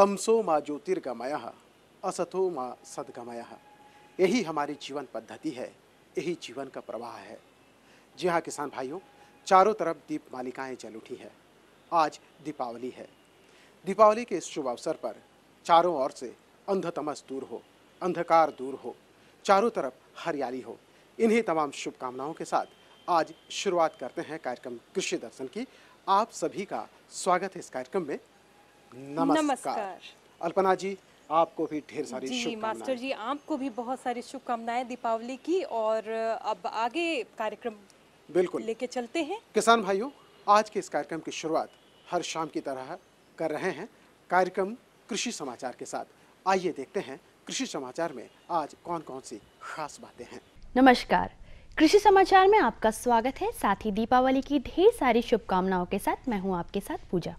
तमसो मा ज्योतिर्गमयः असतो मा सद्गमयः। यही हमारी जीवन पद्धति है, यही जीवन का प्रवाह है। जी हाँ किसान भाइयों, चारों तरफ दीप मालिकाएँ जल उठी है। आज दीपावली है। दीपावली के इस शुभ अवसर पर चारों ओर से अंधतमस दूर हो, अंधकार दूर हो, चारों तरफ हरियाली हो। इन्हीं तमाम शुभकामनाओं के साथ आज शुरुआत करते हैं कार्यक्रम कृषि दर्शन की। आप सभी का स्वागत है इस कार्यक्रम में। नमस्कार। अल्पना जी, आपको भी ढेर सारी शुभकामनाएं। मास्टर जी, आपको भी बहुत सारी शुभकामनाएं दीपावली की। और अब आगे कार्यक्रम बिल्कुल लेके चलते हैं। किसान भाइयों, आज के इस कार्यक्रम की शुरुआत हर शाम की तरह कर रहे हैं कार्यक्रम कृषि समाचार के साथ। आइए देखते हैं कृषि समाचार में आज कौन कौन सी खास बातें हैं। नमस्कार, कृषि समाचार में आपका स्वागत है। साथ ही दीपावली की ढेर सारी शुभकामनाओं के साथ मैं हूं आपके साथ पूजा।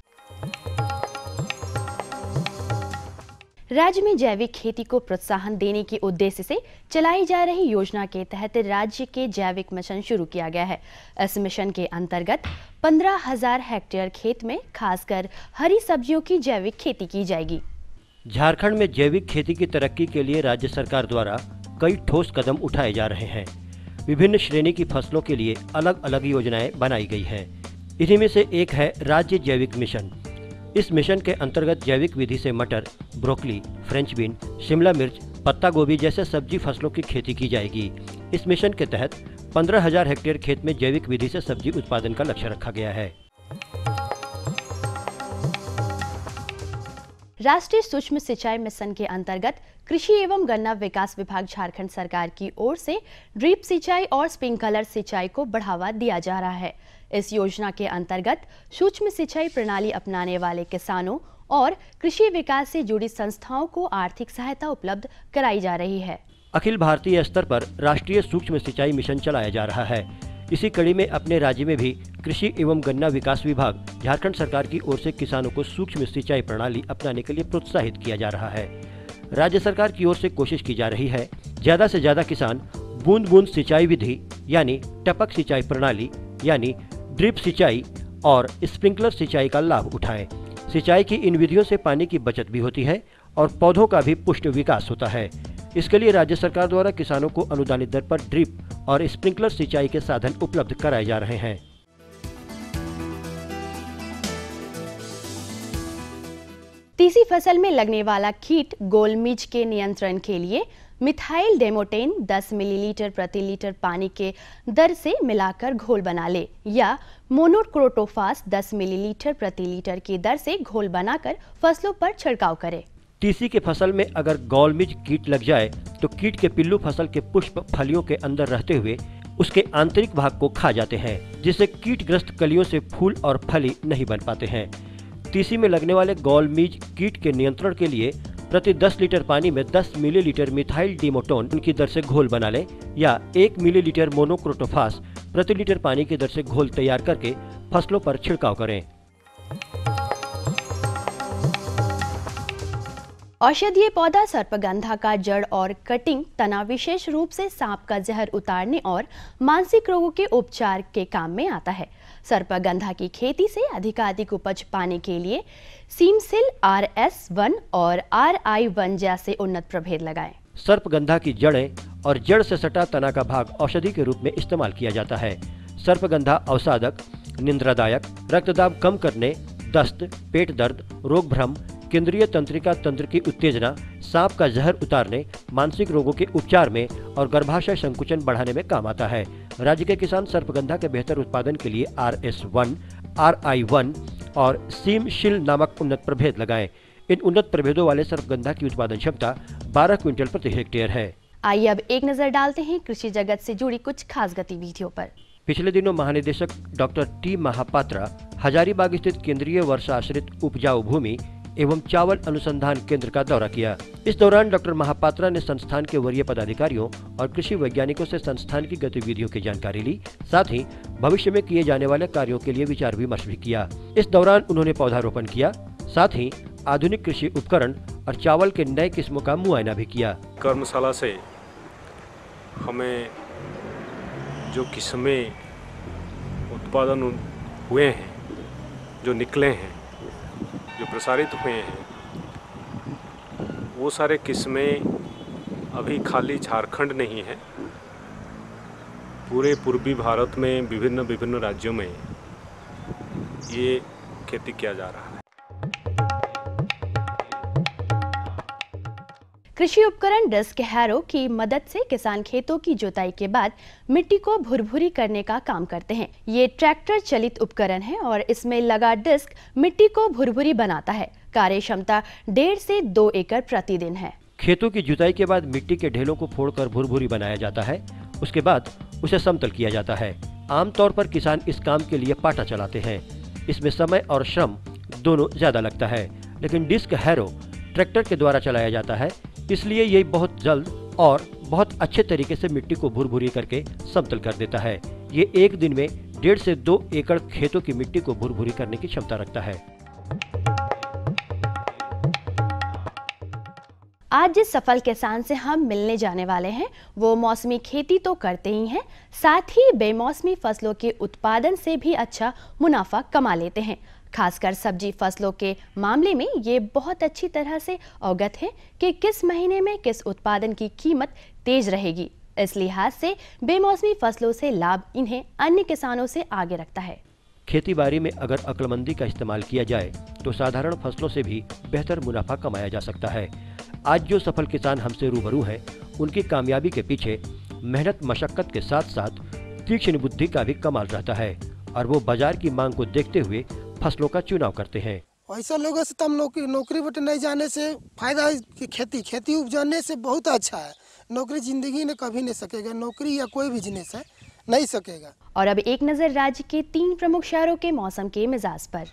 राज्य में जैविक खेती को प्रोत्साहन देने के उद्देश्य से चलाई जा रही योजना के तहत राज्य के जैविक मिशन शुरू किया गया है। इस मिशन के अंतर्गत 15,000 हेक्टेयर खेत में खासकर हरी सब्जियों की जैविक खेती की जाएगी। झारखंड में जैविक खेती की तरक्की के लिए राज्य सरकार द्वारा कई ठोस कदम उठाए जा रहे हैं। विभिन्न श्रेणी की फसलों के लिए अलग अलग योजनाएं बनाई गई हैं। इन्हीं में से एक है राज्य जैविक मिशन। इस मिशन के अंतर्गत जैविक विधि से मटर, ब्रोकली, फ्रेंच बीन, शिमला मिर्च, पत्ता गोभी जैसे सब्जी फसलों की खेती की जाएगी। इस मिशन के तहत 15,000 हेक्टेयर खेत में जैविक विधि से सब्जी उत्पादन का लक्ष्य रखा गया है। राष्ट्रीय सूक्ष्म सिंचाई मिशन के अंतर्गत कृषि एवं गन्ना विकास विभाग झारखंड सरकार की ओर से ड्रिप सिंचाई और स्प्रिंकलर सिंचाई को बढ़ावा दिया जा रहा है। इस योजना के अंतर्गत सूक्ष्म सिंचाई प्रणाली अपनाने वाले किसानों और कृषि विकास से जुड़ी संस्थाओं को आर्थिक सहायता उपलब्ध कराई जा रही है। अखिल भारतीय स्तर पर राष्ट्रीय सूक्ष्म सिंचाई मिशन चलाया जा रहा है। इसी कड़ी में अपने राज्य में भी कृषि एवं गन्ना विकास विभाग झारखंड सरकार की ओर से किसानों को सूक्ष्म सिंचाई प्रणाली अपनाने के लिए प्रोत्साहित किया जा रहा है। राज्य सरकार की ओर से कोशिश की जा रही है ज्यादा से ज्यादा किसान बूंद बूंद सिंचाई विधि यानी टपक सिंचाई प्रणाली यानी ड्रिप सिंचाई और स्प्रिंकलर सिंचाई का लाभ उठाएं। सिंचाई की इन विधियों से पानी की बचत भी होती है और पौधों का भी पुष्ट विकास होता है। इसके लिए राज्य सरकार द्वारा किसानों को अनुदानित दर पर ड्रिप और स्प्रिंकलर सिंचाई के साधन उपलब्ध कराए जा रहे हैं। तीसी फसल में लगने वाला कीट गोल मिर्च के नियंत्रण के लिए मिथाइल डेमोटेन 10 मिलीलीटर प्रति लीटर पानी के दर से मिलाकर घोल बना ले या मोनोक्रोटोफास 10 मिलीलीटर प्रति लीटर की दर से घोल बनाकर फसलों पर छिड़काव करें। तीसी के फसल में अगर गौल मिर्च कीट लग जाए तो कीट के पिल्लू फसल के पुष्प फलियों के अंदर रहते हुए उसके आंतरिक भाग को खा जाते हैं, जिससे कीटग्रस्त कलियों से फूल और फली नहीं बन पाते हैं। तीसी में लगने वाले गौल मिर्च कीट के नियंत्रण के लिए प्रति 10 लीटर पानी में 10 मिलीलीटर मिथाइल डिमोटोन की दर से घोल बना लें या 1 मिलीलीटर मोनोक्रोटोफास प्रति लीटर पानी की दर से घोल तैयार करके फसलों पर छिड़काव करें। औषधीय पौधा सर्पगंधा का जड़ और कटिंग तना विशेष रूप से सांप का जहर उतारने और मानसिक रोगों के उपचार के काम में आता है। सर्पगंधा की खेती से अधिकाधिक उपज पाने के लिए सीमसिल RS1 और RI1 जैसे उन्नत प्रभेद लगाएं। सर्पगंधा की जड़ें और जड़ से सटा तना का भाग औषधि के रूप में इस्तेमाल किया जाता है। सर्पगंधा अवसादक, निंद्रादायक, रक्तदाब कम करने, दस्त, पेट दर्द, रोग भ्रम, केंद्रीय तंत्रिका तंत्र की उत्तेजना, सांप का जहर उतारने, मानसिक रोगों के उपचार में और गर्भाशय संकुचन बढ़ाने में काम आता है। राज्य के किसान सर्पगंधा के बेहतर उत्पादन के लिए RS1, RI1 और सीमशिल नामक उन्नत प्रभेद लगाएं। इन उन्नत प्रभेदों वाले सर्पगंधा की उत्पादन क्षमता 12 क्विंटल प्रति हेक्टेयर है। आइए अब एक नजर डालते हैं कृषि जगत से जुड़ी कुछ खास गतिविधियों पर। पिछले दिनों महानिदेशक डॉक्टर टी महापात्रा हजारीबाग स्थित केंद्रीय वर्षा आश्रित उपजाऊ भूमि एवं चावल अनुसंधान केंद्र का दौरा किया। इस दौरान डॉक्टर महापात्रा ने संस्थान के वरीय पदाधिकारियों और कृषि वैज्ञानिकों से संस्थान की गतिविधियों की जानकारी ली। साथ ही भविष्य में किए जाने वाले कार्यों के लिए विचार विमर्श भी किया। इस दौरान उन्होंने पौधारोपण किया, साथ ही आधुनिक कृषि उपकरण और चावल के नए किस्मों का मुआयना भी किया। कर्मशाला से हमें जो किस्में उत्पादन हुए हैं, जो निकले हैं, जो प्रसारित हुए हैं, वो सारे किस्में अभी खाली झारखंड नहीं है, पूरे पूर्वी भारत में विभिन्न राज्यों में ये खेती किया जा रहा है। कृषि उपकरण डिस्क हैरो की मदद से किसान खेतों की जुताई के बाद मिट्टी को भुरभुरी करने का काम करते हैं। ये ट्रैक्टर चलित उपकरण है और इसमें लगा डिस्क मिट्टी को भुरभुरी बनाता है। कार्य क्षमता 1.5 से 2 एकड़ प्रतिदिन है। खेतों की जुताई के बाद मिट्टी के ढेलों को फोड़कर भुरभुरी बनाया जाता है। उसके बाद उसे समतल किया जाता है। आमतौर पर किसान इस काम के लिए पाटा चलाते हैं। इसमें समय और श्रम दोनों ज्यादा लगता है, लेकिन डिस्क हैरो ट्रैक्टर के द्वारा चलाया जाता है, इसलिए ये बहुत जल्द और बहुत अच्छे तरीके से मिट्टी को भुरभुरी करके समतल कर देता है। ये एक दिन में 1.5 से 2 एकड़ खेतों की मिट्टी को भुरभुरी करने की क्षमता रखता है। आज जिस सफल किसान से हम मिलने जाने वाले हैं वो मौसमी खेती तो करते ही हैं, साथ ही बेमौसमी फसलों के उत्पादन से भी अच्छा मुनाफा कमा लेते हैं। खासकर सब्जी फसलों के मामले में ये बहुत अच्छी तरह से अवगत है कि किस महीने में किस उत्पादन की कीमत तेज रहेगी। इस लिहाज से बेमौसमी फसलों से लाभ इन्हें अन्य किसानों से आगे रखता है। खेती बाड़ी में अगर अक्लमंदी का इस्तेमाल किया जाए तो साधारण फसलों से भी बेहतर मुनाफा कमाया जा सकता है। आज जो सफल किसान हमसे रूबरू हैं, उनकी कामयाबी के पीछे मेहनत मशक्कत के साथ साथ तीक्ष्ण बुद्धि का भी कमाल रहता है और वो बाजार की मांग को देखते हुए फसलों का चुनाव करते हैं। ऐसा लोगों से तम नौकरी बटे नहीं जाने से फायदा है कि खेती उपजाने से बहुत अच्छा है। नौकरी जिंदगी में कभी नहीं सकेगा, नौकरी या कोई बिजनेस है नहीं सकेगा। और अब एक नजर राज्य के 3 प्रमुख शहरों के मौसम के मिजाज पर।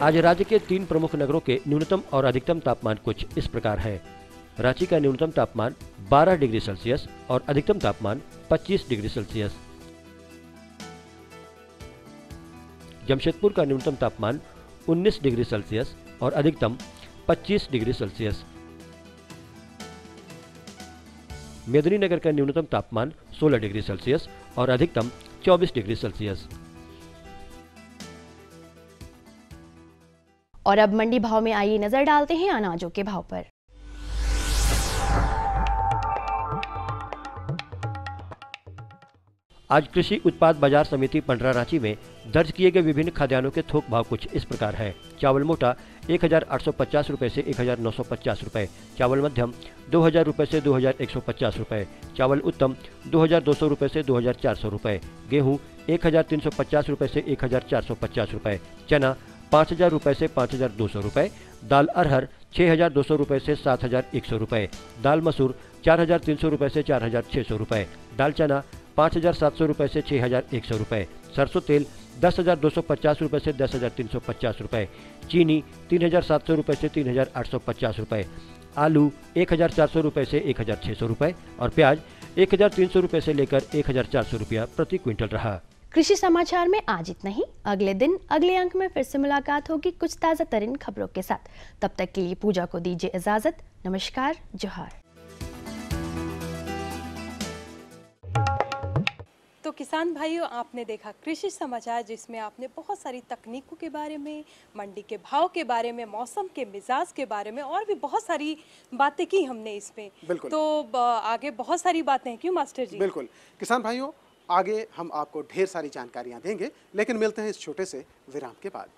आज राज्य के 3 प्रमुख नगरों के न्यूनतम और अधिकतम तापमान कुछ इस प्रकार है। रांची का न्यूनतम तापमान 12 डिग्री सेल्सियस और अधिकतम तापमान 25 डिग्री सेल्सियस। जमशेदपुर का न्यूनतम तापमान 19 डिग्री सेल्सियस और अधिकतम 25 डिग्री सेल्सियस। मेदिनीनगर का न्यूनतम तापमान 16 डिग्री सेल्सियस और अधिकतम 24 डिग्री सेल्सियस। और अब मंडी भाव में आइए नजर डालते हैं अनाजों के भाव पर। आज कृषि उत्पाद बाजार समिति पंडरा रांची में दर्ज किए गए विभिन्न खाद्यान्नों के थोक भाव कुछ इस प्रकार है। चावल मोटा 1850 रुपए से 1950 रुपए, चावल मध्यम 2000 रुपए से 2150 रुपए, चावल उत्तम 2200 रुपए से 2400 रुपए, गेहूं 1350 रुपए से 1450 रुपए, चना 5000 रुपए से 5200 रुपए, दाल अरहर 6200 रुपए से 7100 रुपए, दाल मसूर 4300 रुपए से 4600 रुपए, दाल चना 5700 रुपए से 6100 रुपए, सरसों तेल 10250 रुपए से 10350 रुपए, चीनी 3700 रुपए से 3850 रुपए, आलू 1400 रुपए से 1600 रुपए और प्याज 1300 रुपए से लेकर 1400 रुपया प्रति क्विंटल रहा। कृषि समाचार में आज इतना ही। अगले दिन अगले अंक में फिर से मुलाकात होगी कुछ ताज़ा तरीन खबरों के साथ। तब तक के लिए पूजा को दीजिए इजाजत। नमस्कार, जोहार। तो किसान भाइयों, आपने देखा कृषि समाचार, जिसमें आपने बहुत सारी तकनीकों के बारे में, मंडी के भाव के बारे में, मौसम के मिजाज के बारे में और भी बहुत सारी बातें की हमने इसमें। बिल्कुल। तो आगे बहुत सारी बातें हैं, क्यों मास्टर जी? बिल्कुल किसान भाइयों, आगे हम आपको ढेर सारी जानकारियां देंगे, लेकिन मिलते हैं इस छोटे से विराम के बाद।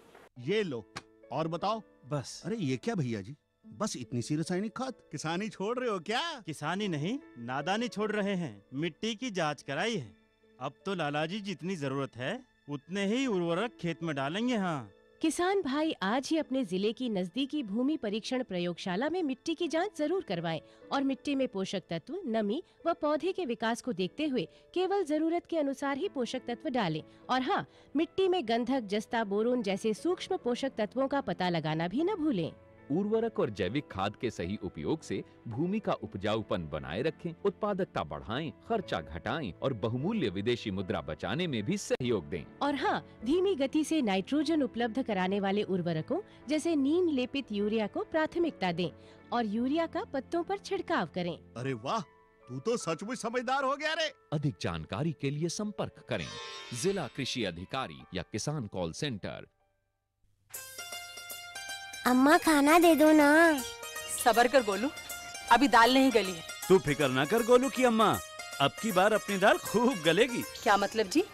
ये लो और बताओ। बस। अरे ये क्या भैया जी, बस इतनी सी रासायनिक खाद? किसानी छोड़ रहे हो क्या? किसानी नहीं, नादानी छोड़ रहे हैं। मिट्टी की जांच कराई है। अब तो लालाजी जितनी जरूरत है उतने ही उर्वरक खेत में डालेंगे। हाँ किसान भाई, आज ही अपने जिले की नजदीकी भूमि परीक्षण प्रयोगशाला में मिट्टी की जांच जरूर करवाएं और मिट्टी में पोषक तत्व, नमी व पौधे के विकास को देखते हुए केवल जरूरत के अनुसार ही पोषक तत्व डालें। और हाँ, मिट्टी में गंधक, जस्ता, बोरोन जैसे सूक्ष्म पोषक तत्वों का पता लगाना भी न भूलें। उर्वरक और जैविक खाद के सही उपयोग से भूमि का उपजाऊपन बनाए रखें, उत्पादकता बढ़ाएं, खर्चा घटाएं और बहुमूल्य विदेशी मुद्रा बचाने में भी सहयोग दें। और हाँ, धीमी गति से नाइट्रोजन उपलब्ध कराने वाले उर्वरकों जैसे नीम लेपित यूरिया को प्राथमिकता दें और यूरिया का पत्तों पर छिड़काव करें। अरे वाह, तू तो सचमुच समझदार हो गया रे। अधिक जानकारी के लिए संपर्क करें जिला कृषि अधिकारी या किसान कॉल सेंटर। अम्मा खाना दे दो ना। सबर कर गोलू, अभी दाल नहीं गली है। तू फिक्र ना कर गोलू की अम्मा, अब की बार अपनी दाल खूब गलेगी। क्या मतलब जी?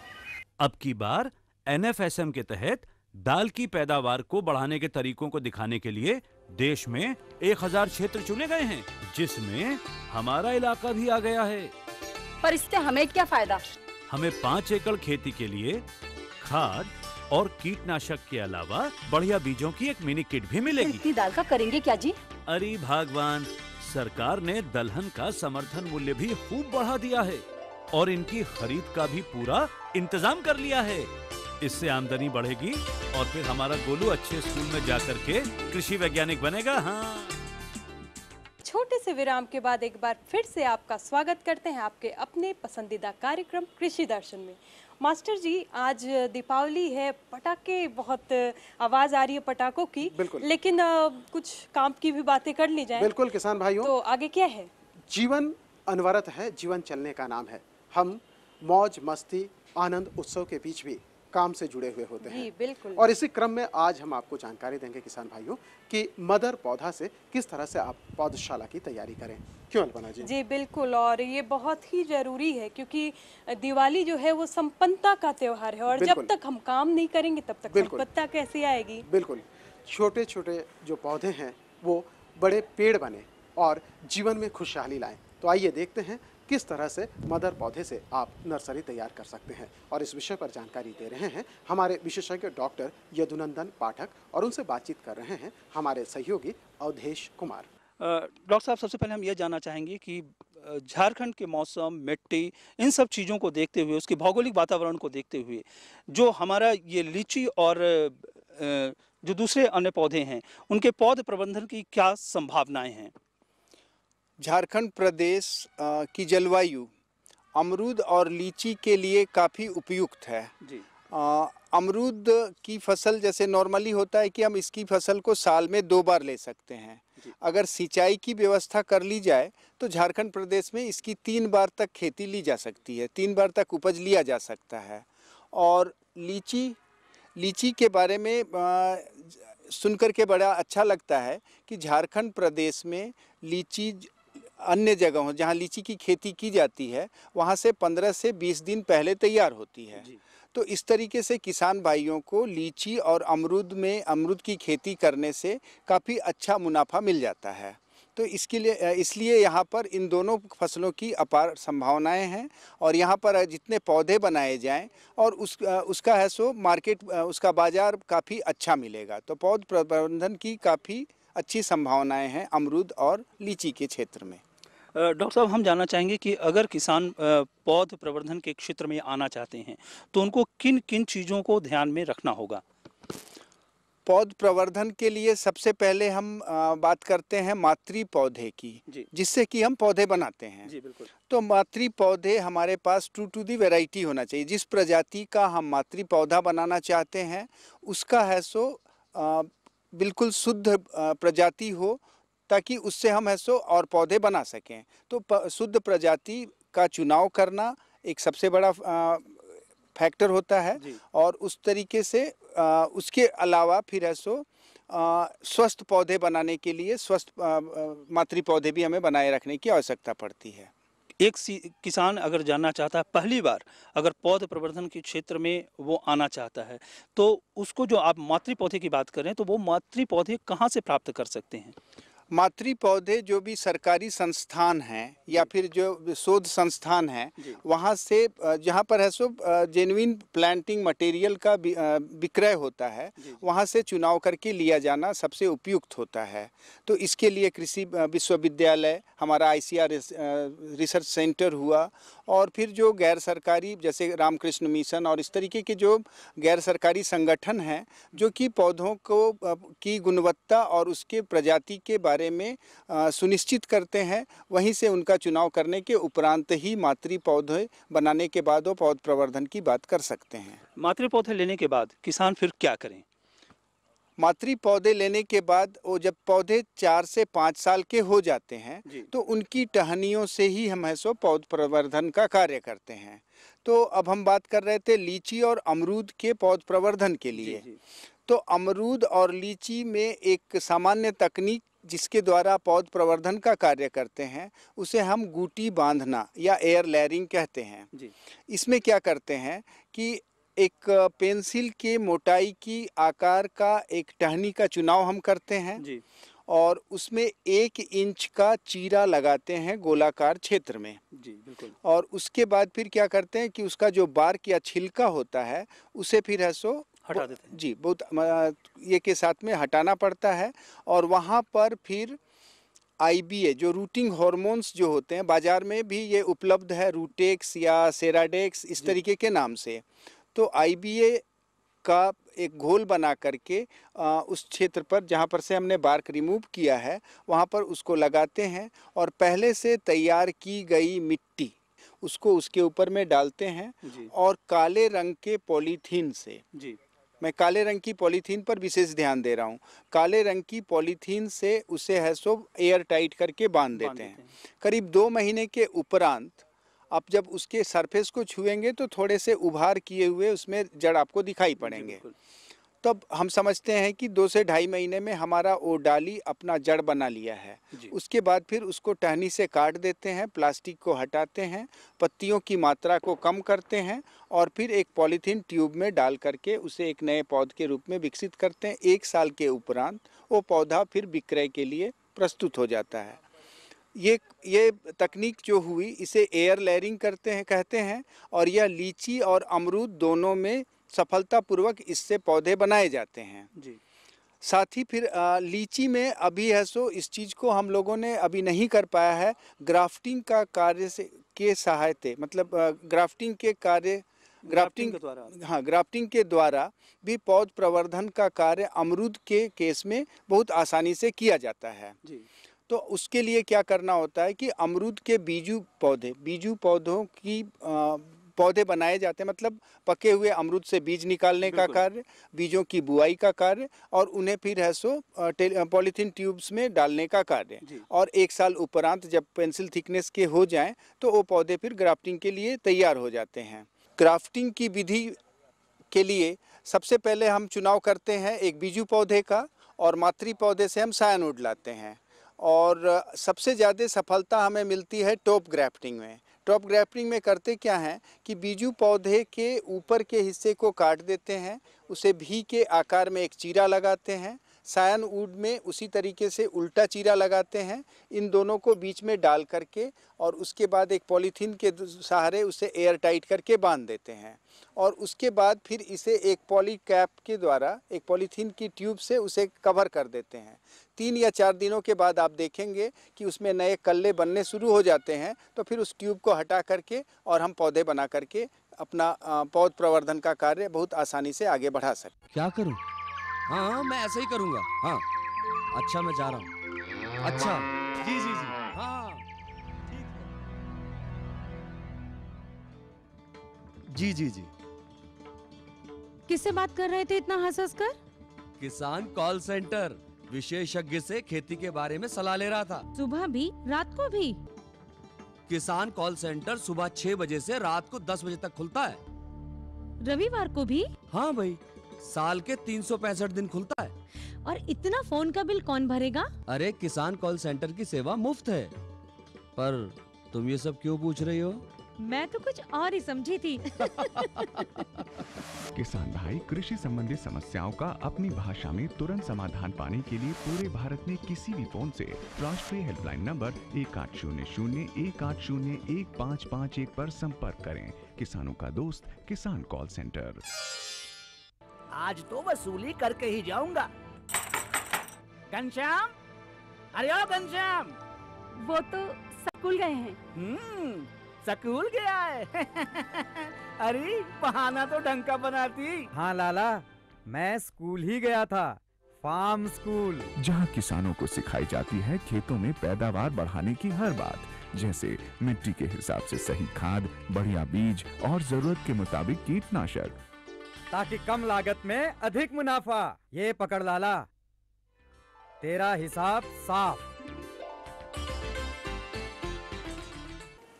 अब की बार NFSM के तहत दाल की पैदावार को बढ़ाने के तरीकों को दिखाने के लिए देश में 1000 क्षेत्र चुने गए हैं, जिसमें हमारा इलाका भी आ गया है। पर इससे हमें क्या फायदा? हमें 5 एकड़ खेती के लिए खाद और कीटनाशक के अलावा बढ़िया बीजों की एक मिनी किट भी मिलेगी। इतनी दाल का करेंगे क्या जी? अरे भगवान, सरकार ने दलहन का समर्थन मूल्य भी खूब बढ़ा दिया है और इनकी खरीद का भी पूरा इंतजाम कर लिया है। इससे आमदनी बढ़ेगी और फिर हमारा गोलू अच्छे स्कूल में जाकर के कृषि वैज्ञानिक बनेगा। हाँ। छोटे से विराम के बाद एक बार फिर से आपका स्वागत करते हैं आपके अपने पसंदीदा कार्यक्रम कृषि दर्शन में। मास्टर जी, आज दीपावली है, पटाखे बहुत आवाज आ रही है पटाखों की, लेकिन कुछ काम की भी बातें कर ली जाए। बिल्कुल किसान भाइयों, तो आगे क्या है? जीवन अनवरत है, जीवन चलने का नाम है। हम मौज मस्ती आनंद उत्सव के बीच भी काम से जुड़े हुए होते हैं। बिल्कुल। और इसी क्रम में आज हम आपको जानकारी देंगे किसान भाइयों कि मदर पौधा से किस तरह से आप पौधशाला की तैयारी करें। क्यों अल्पना जी? जी बिल्कुल, और ये बहुत ही जरूरी है क्योंकि दिवाली जो है वो संपन्नता का त्योहार है और जब तक हम काम नहीं करेंगे तब तक संपन्नता कैसे आएगी। बिल्कुल, छोटे छोटे जो पौधे हैं वो बड़े पेड़ बने और जीवन में खुशहाली लाएं। तो आइए देखते हैं किस तरह से मदर पौधे से आप नर्सरी तैयार कर सकते हैं। और इस विषय पर जानकारी दे रहे हैं हमारे विशेषज्ञ डॉक्टर यदुनंदन पाठक और उनसे बातचीत कर रहे हैं हमारे सहयोगी अवधेश कुमार। डॉक्टर साहब, सबसे पहले हम ये जानना चाहेंगे कि झारखंड के मौसम, मिट्टी, इन सब चीज़ों को देखते हुए, उसके भौगोलिक वातावरण को देखते हुए, जो हमारा ये लीची और जो दूसरे अन्य पौधे हैं, उनके पौध प्रबंधन की क्या संभावनाएं हैं? झारखंड प्रदेश की जलवायु अमरूद और लीची के लिए काफ़ी उपयुक्त है जी। अमरूद की फसल जैसे नॉर्मली होता है कि हम इसकी फसल को साल में 2 बार ले सकते हैं। अगर सिंचाई की व्यवस्था कर ली जाए तो झारखंड प्रदेश में इसकी 3 बार तक खेती ली जा सकती है, 3 बार तक उपज लिया जा सकता है। और लीची के बारे में सुनकर के बड़ा अच्छा लगता है कि झारखंड प्रदेश में लीची अन्य जगहों जहाँ लीची की खेती की जाती है वहाँ से 15 से 20 दिन पहले तैयार होती है। तो इस तरीके से किसान भाइयों को लीची और अमरूद की खेती करने से काफ़ी अच्छा मुनाफा मिल जाता है। तो इसलिए यहाँ पर इन दोनों फसलों की अपार संभावनाएं हैं और यहाँ पर जितने पौधे बनाए जाएं और उसका है सो मार्केट, उसका बाज़ार काफ़ी अच्छा मिलेगा। तो पौध प्रबंधन की काफ़ी अच्छी संभावनाएं हैं अमरूद और लीची के क्षेत्र में। डॉक्टर साहब, हम जानना चाहेंगे कि अगर किसान पौध प्रबंधन के क्षेत्र में आना चाहते हैं तो उनको किन किन चीज़ों को ध्यान में रखना होगा? पौध प्रवर्धन के लिए सबसे पहले हम बात करते हैं मातृ पौधे की, जिससे कि हम पौधे बनाते हैं। जी बिल्कुल। तो मातृ पौधे हमारे पास ट्रू टू दी वैरायटी होना चाहिए। जिस प्रजाति का हम मातृ पौधा बनाना चाहते हैं उसका है सो बिल्कुल शुद्ध प्रजाति हो ताकि उससे हम है सो और पौधे बना सकें। तो शुद्ध प्रजाति का चुनाव करना एक सबसे बड़ा फैक्टर होता है। और उस तरीके से उसके अलावा फिर है सो स्वस्थ पौधे बनाने के लिए स्वस्थ मातृ पौधे भी हमें बनाए रखने की आवश्यकता पड़ती है। एक किसान अगर जानना चाहता है, पहली बार अगर पौध प्रवर्धन के क्षेत्र में वो आना चाहता है, तो उसको जो आप मातृ पौधे की बात करें तो वो मातृ पौधे कहाँ से प्राप्त कर सकते हैं? मातृ पौधे जो भी सरकारी संस्थान हैं या फिर जो शोध संस्थान हैं वहाँ से जहाँ पर है सो जेन्युइन प्लांटिंग मटेरियल का विक्रय होता है, वहाँ से चुनाव करके लिया जाना सबसे उपयुक्त होता है। तो इसके लिए कृषि विश्वविद्यालय, हमारा ICR रिसर्च सेंटर हुआ और फिर जो गैर सरकारी जैसे रामकृष्ण मिशन और इस तरीके के जो गैर सरकारी संगठन हैं जो कि पौधों को की गुणवत्ता और उसके प्रजाति के बारे में सुनिश्चित करते हैं, वहीं से उनका चुनाव करने के उपरांत ही मातृ पौधे बनाने के बाद वो पौध प्रवर्धन की बात कर सकते हैं। मातृ पौधे लेने के बाद किसान फिर क्या करें? मातृ पौधे लेने के बाद वो जब पौधे 4 से 5 साल के हो जाते हैं तो उनकी टहनियों से ही हम है सो पौध प्रवर्धन का कार्य करते हैं। तो अब हम बात कर रहे थे लीची और अमरूद के पौध प्रवर्धन के लिए। तो अमरूद और लीची में एक सामान्य तकनीक जिसके द्वारा पौध प्रवर्धन का कार्य करते हैं उसे हम गूटी बांधना या एयर लेयरिंग कहते हैं। इसमें क्या करते हैं कि एक पेंसिल के मोटाई की आकार का एक टहनी का चुनाव हम करते हैं और उसमें 1 इंच का चीरा लगाते हैं गोलाकार क्षेत्र में। बिल्कुल। और उसके बाद फिर क्या करते हैं कि उसका जो बार्क या छिलका होता है उसे फिर है सो हटा देते हैं। जी, बहुत ये के साथ में हटाना पड़ता है। और वहाँ पर फिर IBA जो रूटिंग हार्मोन्स जो होते हैं, बाजार में भी ये उपलब्ध है, रूटेक्स या सेराडेक्स इस तरीके के नाम से। तो IBA का एक घोल बना करके उस क्षेत्र पर जहाँ पर से हमने बार्क रिमूव किया है वहाँ पर उसको लगाते हैं और पहले से तैयार की गई मिट्टी उसको उसके ऊपर में डालते हैं और काले रंग के पॉलीथीन से, मैं काले रंग की पॉलीथीन पर विशेष ध्यान दे रहा हूँ, काले रंग की पॉलीथीन से उसे है सो एयर टाइट करके बांध देते हैं। करीब 2 महीने के उपरांत आप जब उसके सरफेस को छुएंगे तो थोड़े से उभार किए हुए उसमें जड़ आपको दिखाई पड़ेंगे। तब हम समझते हैं कि 2 से 2.5 महीने में हमारा वो डाली अपना जड़ बना लिया है। उसके बाद फिर उसको टहनी से काट देते हैं, प्लास्टिक को हटाते हैं, पत्तियों की मात्रा को कम करते हैं और फिर एक पॉलीथीन ट्यूब में डाल करके उसे एक नए पौध के रूप में विकसित करते हैं। 1 साल के उपरांत वो पौधा फिर विक्रय के लिए प्रस्तुत हो जाता है। ये तकनीक जो हुई इसे एयर लेयरिंग कहते हैं और यह लीची और अमरूद दोनों में सफलतापूर्वक इससे पौधे बनाए जाते हैं। साथ ही फिर लीची में अभी है सो इस चीज़ को हम लोगों ने अभी नहीं कर पाया है, ग्राफ्टिंग का कार्य से के सहायते, मतलब ग्राफ्टिंग के कार्य ग्राफ्टिंग के द्वारा भी पौध प्रवर्धन का कार्य अमरूद के केस में बहुत आसानी से किया जाता है। तो उसके लिए क्या करना होता है कि अमरूद के बीजू पौधों की पौधे बनाए जाते हैं, मतलब पके हुए अमरूद से बीज निकालने का कार्य, बीजों की बुआई का कार्य और उन्हें फिर है सो पॉलीथीन ट्यूब्स में डालने का कार्य। और 1 साल उपरांत जब पेंसिल थिकनेस के हो जाएं तो वो पौधे फिर ग्राफ्टिंग के लिए तैयार हो जाते हैं। ग्राफ्टिंग की विधि के लिए सबसे पहले हम चुनाव करते हैं एक बीजू पौधे का और मातृ पौधे से हम सायानोड लाते हैं। और सबसे ज़्यादा सफलता हमें मिलती है टॉप ग्राफ्टिंग में। टॉप ग्राफ्टिंग में करते क्या हैं कि बीजू पौधे के ऊपर के हिस्से को काट देते हैं, उसे भी के आकार में एक चीरा लगाते हैं, सायानवुड में उसी तरीके से उल्टा चीरा लगाते हैं, इन दोनों को बीच में डाल करके और उसके बाद एक पॉलीथीन के सहारे उसे एयर टाइट करके बांध देते हैं। और उसके बाद फिर इसे एक पॉली कैप के द्वारा एक पॉलीथीन की ट्यूब से उसे कवर कर देते हैं। 3 या 4 दिनों के बाद आप देखेंगे कि उसमें नए कल्ले बनने शुरू हो जाते हैं। तो फिर उस ट्यूब को हटा करके और हम पौधे बना करके अपना पौध प्रवर्धन का कार्य बहुत आसानी से आगे बढ़ा सकते। क्या करूं? हाँ, मैं ऐसे ही करूंगा। हाँ, अच्छा, मैं जा रहा हूँ। अच्छा, जी जी जी, हाँ, ठीक है। जी जी जी। किससे बात कर रहे थे इतना हंस कर? किसान कॉल सेंटर, विशेषज्ञ से खेती के बारे में सलाह ले रहा था। सुबह भी, रात को भी? किसान कॉल सेंटर सुबह 6 बजे से रात को 10 बजे तक खुलता है। रविवार को भी? हाँ भाई, साल के 365 दिन खुलता है। और इतना फोन का बिल कौन भरेगा? अरे, किसान कॉल सेंटर की सेवा मुफ्त है। पर तुम ये सब क्यों पूछ रही हो? मैं तो कुछ और ही समझी थी। किसान भाई, कृषि संबंधी समस्याओं का अपनी भाषा में तुरंत समाधान पाने के लिए पूरे भारत में किसी भी फोन से राष्ट्रीय हेल्पलाइन नंबर 1800-1801-551 पर संपर्क करें। किसानों का दोस्त किसान कॉल सेंटर। आज तो वसूली करके ही जाऊंगा। घनश्याम, अरे ओ घनश्याम, वो तो स्कूल गए हैं। स्कूल गया है। अरे, बहाना तो ढंग का बनाती। हाँ लाला, मैं स्कूल ही गया था, फार्म स्कूल, जहाँ किसानों को सिखाई जाती है खेतों में पैदावार बढ़ाने की हर बात, जैसे मिट्टी के हिसाब से सही खाद, बढ़िया बीज और जरूरत के मुताबिक कीटनाशक। ताकि कम लागत में अधिक मुनाफा। ये पकड़ लाला, तेरा हिसाब साफ।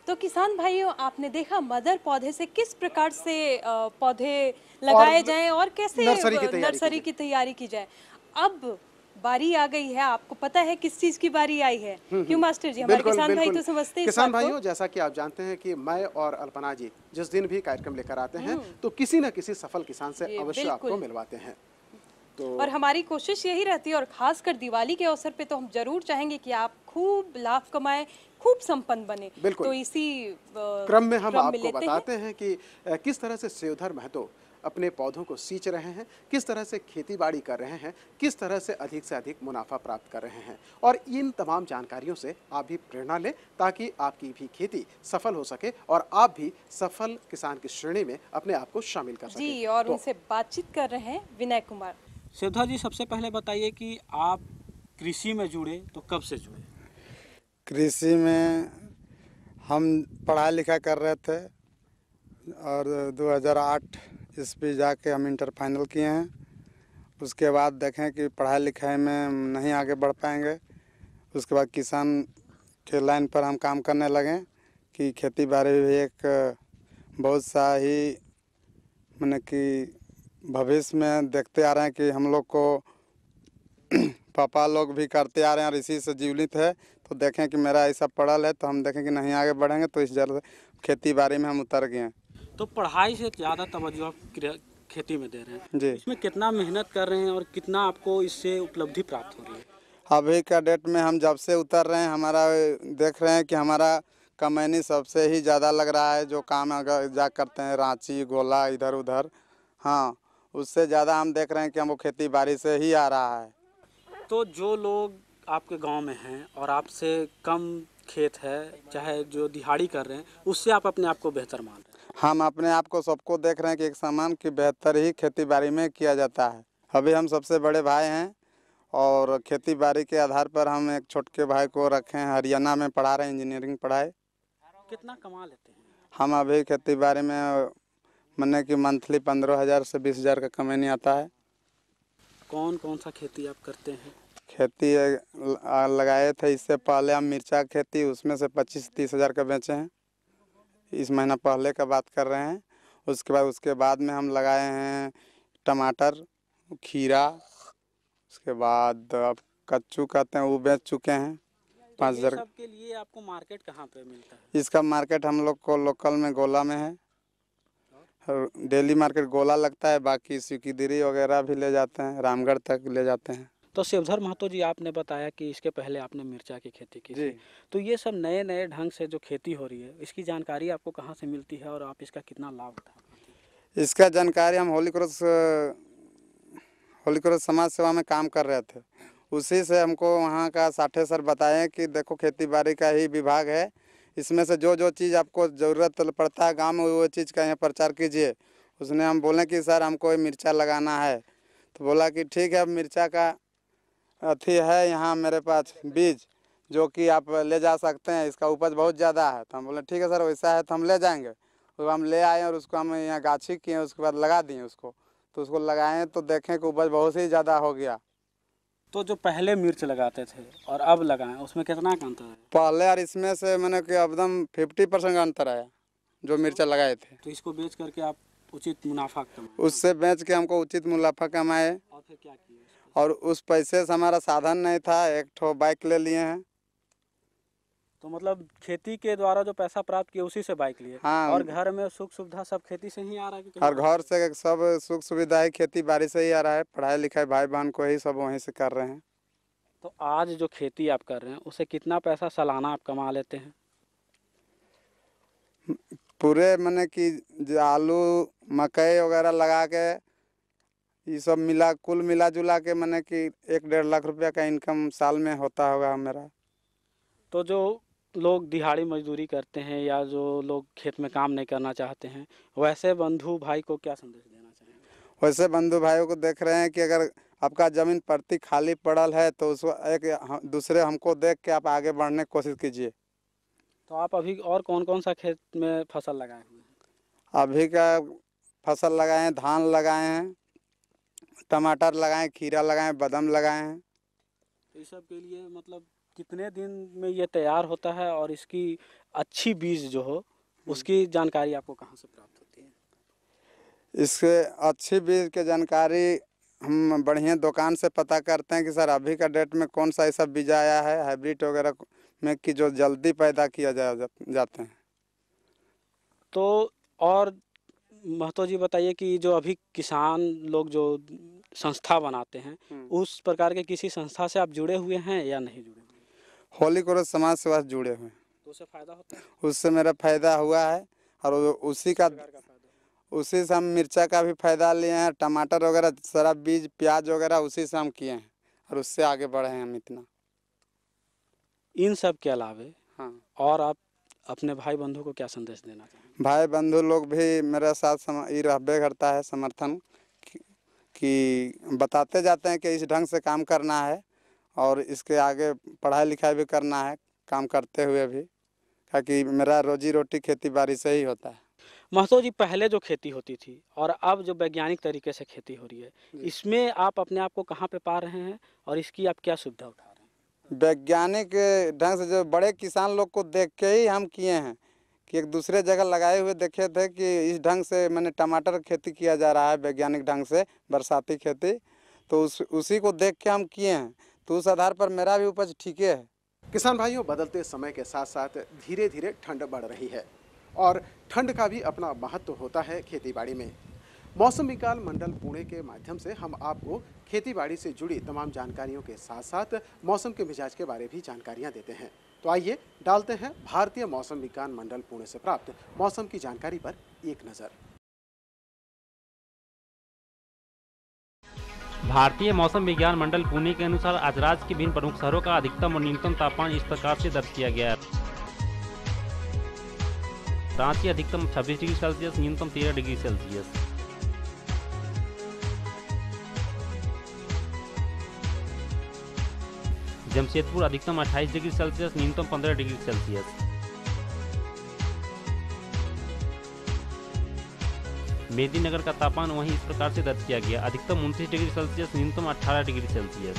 तो किसान भाइयों, आपने देखा मदर पौधे से किस प्रकार से पौधे लगाए जाएं और कैसे नर्सरी की तैयारी की जाए। अब बारी आ गई है, आपको पता है किस चीज की बारी आई है? क्यों मास्टर जी? हमारे किसान भाई तो समझते हैं। किसान भाइयों, जैसा कि आप जानते हैं कि मैं और अल्पना जी जिस दिन भी कार्यक्रम लेकर आते हैं तो किसी न किसी सफल किसान से अवश्य आपको मिलवाते हैं। तो और हमारी कोशिश यही रहती है, और खासकर दिवाली के अवसर पे तो हम जरूर चाहेंगे कि आप खूब लाभ कमाएं, खूब संपन्न बने। तो इसी क्रम में हम आपको बताते हैं कि किस तरह से सेवधर महतो अपने पौधों को सींच रहे हैं, किस तरह से खेती बाड़ी कर रहे हैं, किस तरह से अधिक मुनाफा प्राप्त कर रहे हैं। और इन तमाम जानकारियों से आप भी प्रेरणा लें ताकि आपकी भी खेती सफल हो सके और आप भी सफल किसान की श्रेणी में अपने आप को शामिल कर सकें। जी, और उनसे बातचीत कर रहे हैं विनय कुमार। सेवधर जी, सबसे पहले बताइए कि आप कृषि में जुड़े तो कब से जुड़े? कृषि में हम पढ़ाई लिखा कर रहे थे और 2008 ईस्वी जाके हम इंटर फाइनल किए हैं। उसके बाद देखें कि पढ़ाई लिखाई में नहीं आगे बढ़ पाएंगे। उसके बाद किसान के लाइन पर हम काम करने लगे कि खेती बाड़ी भी एक बहुत सा ही माने कि भविष्य में देखते आ रहे हैं कि हम लोग को पापा लोग भी करते आ रहे हैं और इसी से जीवित है। तो देखें कि मेरा ऐसा पढ़ल है तो हम देखें कि नहीं आगे बढ़ेंगे, तो इस जल्द खेती बाड़ी में हम उतर गए हैं। तो पढ़ाई से ज़्यादा तवज्जो आप खेती में दे रहे हैं जी। इसमें कितना मेहनत कर रहे हैं और कितना आपको इससे उपलब्धि प्राप्त हो रही है? अभी का डेट में हम जब से उतर रहे हैं, हमारा देख रहे हैं कि हमारा कमैनी सबसे ही ज़्यादा लग रहा है। जो काम अगर जा करते हैं रांची गोला इधर उधर, हाँ, उससे ज़्यादा हम देख रहे हैं कि हमको खेती बाड़ी से ही आ रहा है। तो जो लोग आपके गांव में हैं और आपसे कम खेत है, चाहे जो दिहाड़ी कर रहे हैं, उससे आप अपने आप को बेहतर मान रहे हैं? हम अपने आप को सबको देख रहे हैं कि एक समान की बेहतर ही खेती बाड़ी में किया जाता है। अभी हम सबसे बड़े भाई हैं और खेती बाड़ी के आधार पर हम एक छोटे भाई को रखे हैं, हरियाणा में पढ़ा रहे हैं इंजीनियरिंग पढ़ाई। कितना कमा लेते हैं? हम अभी खेती बाड़ी में माने कि मंथली 15,000 से 20,000 का कमाई आता है। कौन कौन सा खेती आप करते हैं? खेती लगाए थे इससे पहले हम मिर्चा खेती, उसमें से 25-30 हज़ार का बेचे हैं। इस महीना पहले का बात कर रहे हैं। उसके बाद में हम लगाए हैं टमाटर, खीरा, उसके बाद अब कच्चू कहते हैं वो बेच चुके हैं। 5,000 के लिए आपको मार्केट कहाँ पे मिलता है? इसका मार्केट हम लोग को लोकल में गोला में है। डेली मार्केट गोला लगता है, बाकी सिकिदिरी वगैरह भी ले जाते हैं, रामगढ़ तक ले जाते हैं। तो सेवधर महतो जी, आपने बताया कि इसके पहले आपने मिर्चा की खेती की थी, तो ये सब नए नए ढंग से जो खेती हो रही है, इसकी जानकारी आपको कहाँ से मिलती है और आप इसका कितना लाभ उठा पाते हैं? इसका जानकारी हम होली क्रॉस समाज सेवा में काम कर रहे थे, उसी से हमको वहाँ का साठे सर बताए कि देखो खेती बाड़ी का ही विभाग है, इसमें से जो जो चीज़ आपको ज़रूरत पड़ता है गाँव में वो चीज़ का यहाँ प्रचार कीजिए। उसने हम बोले कि सर हमको मिर्चा लगाना है, तो बोला कि ठीक है, अब मिर्चा का अथी है यहाँ मेरे पास बीज जो कि आप ले जा सकते हैं, इसका उपज बहुत ज़्यादा है। तो हम बोले ठीक है सर, वैसा है तो हम ले जाएंगे। तो हम ले आए और उसको हम यहाँ गाछी किए, उसके बाद लगा दिए उसको। तो उसको लगाएं तो देखें कि उपज बहुत ही ज़्यादा हो गया। तो जो पहले मिर्च लगाते थे और अब लगाएं, उसमें कितना का अंतर है? पहले और इसमें से मैंने कि एकदम 50% का अंतर आया जो मिर्चा लगाए थे। तो इसको बेच करके आप उचित मुनाफा कमाए? उससे बेच के हमको उचित मुनाफा कमाए। और फिर क्या किए? और उस पैसे से हमारा साधन नहीं था, एक ठो बाइक ले लिए हैं। तो मतलब खेती के द्वारा जो पैसा प्राप्त किया उसी से बाइक लिए? हाँ। और घर में सुख सुविधा सब खेती से ही आ रहा है? और घर से सब सुख सुविधा ही खेती बाड़ी से ही आ रहा है। पढ़ाई लिखाई भाई बहन को ही सब वहीं से कर रहे हैं। तो आज जो खेती आप कर रहे हैं उससे कितना पैसा सालाना आप कमा लेते हैं? पूरे मैंने कि आलू मकई वगैरह लगा के ये सब कुल मिला जुला के मैंने कि 1-1.5 लाख रुपया का इनकम साल में होता होगा मेरा। तो जो लोग दिहाड़ी मजदूरी करते हैं या जो लोग खेत में काम नहीं करना चाहते हैं, वैसे बंधु भाई को क्या संदेश देना चाहेंगे? वैसे बंधु भाइयों को देख रहे हैं कि अगर आपका ज़मीन प्रति खाली पड़ल है तो उसको एक दूसरे हमको देख के आप आगे बढ़ने की कोशिश कीजिए। तो आप अभी और कौन कौन सा खेत में फसल लगाए हुए हैं? अभी का फसल लगाए हैं, धान लगाए हैं, टमाटर लगाए, खीरा लगाए, बादाम लगाए हैं। इस सब के लिए मतलब कितने दिन में ये तैयार होता है और इसकी अच्छी बीज जो हो उसकी जानकारी आपको कहाँ से प्राप्त होती है? इसके अच्छी बीज की जानकारी हम बढ़िया दुकान से पता करते हैं कि सर अभी का डेट में कौन सा ऐसा बीज आया है हाइब्रिड वगैरह में कि जो जल्दी पैदा किया जाते हैं। तो और महतो जी बताइए कि जो अभी किसान लोग जो संस्था बनाते हैं उस प्रकार के किसी संस्था से आप जुड़े हुए हैं या नहीं जुड़े हुए? होली क्रॉस समाज सेवा से जुड़े हुए। तो उससे फायदा होता है? उससे मेरा फायदा हुआ है और उसी से हम मिर्चा का भी फायदा लिए हैं, टमाटर वगैरह सारा बीज प्याज वगैरह उसी से हम किए हैं और उससे आगे बढ़े हैं हम इतना। इन सब के अलावे हाँ और आप अपने भाई बंधु को क्या संदेश देना चाहेंगे? भाई बंधु लोग भी मेरे साथ ये रहबे करता है समर्थन कि बताते जाते हैं कि इस ढंग से काम करना है और इसके आगे पढ़ाई लिखाई भी करना है काम करते हुए भी, ताकि मेरा रोजी रोटी खेती बाड़ी से ही होता है। महतो जी, पहले जो खेती होती थी और अब जो वैज्ञानिक तरीके से खेती हो रही है, इसमें आप अपने आप को कहाँ पे पा रहे हैं और इसकी आप क्या सुविधा उठा रहे हैं? वैज्ञानिक ढंग से जो बड़े किसान लोग को देख के ही हम किए हैं कि एक दूसरे जगह लगाए हुए देखे थे कि इस ढंग से मैंने टमाटर खेती किया जा रहा है वैज्ञानिक ढंग से बरसाती खेती, तो उसी को देख के हम किए हैं, तो उस आधार पर मेरा भी उपज ठीक है। किसान भाइयों, बदलते समय के साथ साथ धीरे धीरे ठंड बढ़ रही है और ठंड का भी अपना महत्व होता है खेतीबाड़ी में। मौसम विज्ञान मंडल पुणे के माध्यम से हम आपको खेतीबाड़ी से जुड़ी तमाम जानकारियों के साथ साथ मौसम के मिजाज के बारे भी जानकारियां देते हैं। तो आइए डालते हैं भारतीय मौसम विज्ञान मंडल पुणे से प्राप्त मौसम की जानकारी पर एक नज़र। भारतीय मौसम विज्ञान मंडल पुणे के अनुसार आज राज्य के विभिन्न प्रमुख शहरों का अधिकतम और न्यूनतम तापमान इस प्रकार से दर्ज किया गया है। रांची अधिकतम 26 डिग्री सेल्सियस, न्यूनतम 13 डिग्री सेल्सियस। जमशेदपुर अधिकतम 28 डिग्री सेल्सियस, न्यूनतम 15 डिग्री सेल्सियस। मेदिनीनगर का तापमान वहीं इस प्रकार से दर्ज किया गया, अधिकतम 29 डिग्री सेल्सियस, न्यूनतम 18 डिग्री सेल्सियस।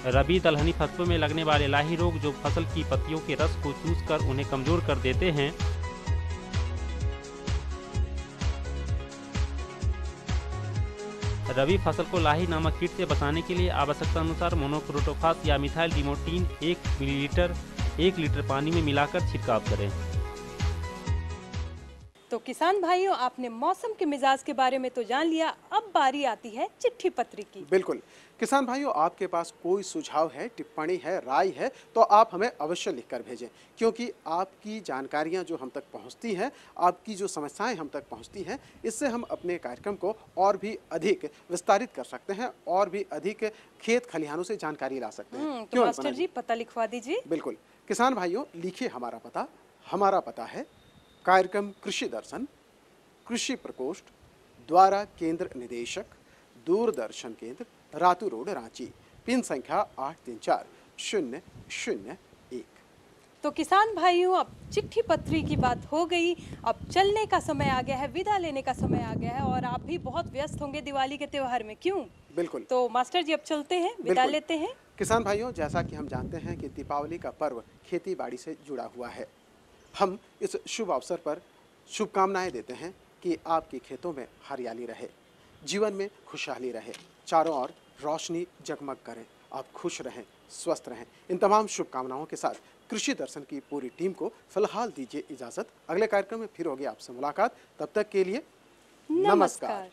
रबी दलहनी फसलों में लगने वाले लाही रोग जो फसल की पत्तियों के रस को चूसकर उन्हें कमजोर कर देते हैं, रबी फसल को लाही नामक कीट से बचाने के लिए आवश्यकता अनुसार मोनोक्रोटोफास या मिथाइल डिमोटिन 1 मिलीलीटर 1 लीटर पानी में मिलाकर छिड़काव करें। तो किसान भाइयों, आपने मौसम के मिजाज के बारे में तो जान लिया, अब बारी आती है चिट्ठी पत्री की। बिल्कुल किसान भाइयों, आपके पास कोई सुझाव है, टिप्पणी है, राय है तो आप हमें अवश्य लिखकर भेजें, क्योंकि आपकी जानकारियां जो हम तक पहुंचती हैं, आपकी जो समस्याएं हम तक पहुंचती हैं, इससे हम अपने कार्यक्रम को और भी अधिक विस्तारित कर सकते हैं और भी अधिक खेत खलिहानों से जानकारी ला सकते हैं। तो मास्टर जी पता लिखवा दीजिए। बिल्कुल किसान भाइयों, लिखिए हमारा पता है कार्यक्रम कृषि दर्शन, कृषि प्रकोष्ठ, द्वारा केंद्र निदेशक, दूरदर्शन केंद्र, रातू रोड, रांची, पिन संख्या 834001। तो किसान भाइयों, अब चिट्ठी पत्री की बात हो गई, अब चलने का समय आ गया है, विदा लेने का समय आ गया है और आप भी बहुत व्यस्त होंगे दिवाली के त्योहार में, क्यों? बिल्कुल। तो मास्टर जी अब चलते हैं, विदा लेते हैं। किसान भाइयों, जैसा कि हम जानते हैं कि दीपावली का पर्व खेती बाड़ी से जुड़ा हुआ है, हम इस शुभ अवसर पर शुभकामनाएं देते हैं कि आपके खेतों में हरियाली रहे, जीवन में खुशहाली रहे, चारों ओर रोशनी जगमग करे, आप खुश रहें, स्वस्थ रहें। इन तमाम शुभकामनाओं के साथ कृषि दर्शन की पूरी टीम को फिलहाल दीजिए इजाज़त। अगले कार्यक्रम में फिर होगी आपसे मुलाकात, तब तक के लिए नमस्कार।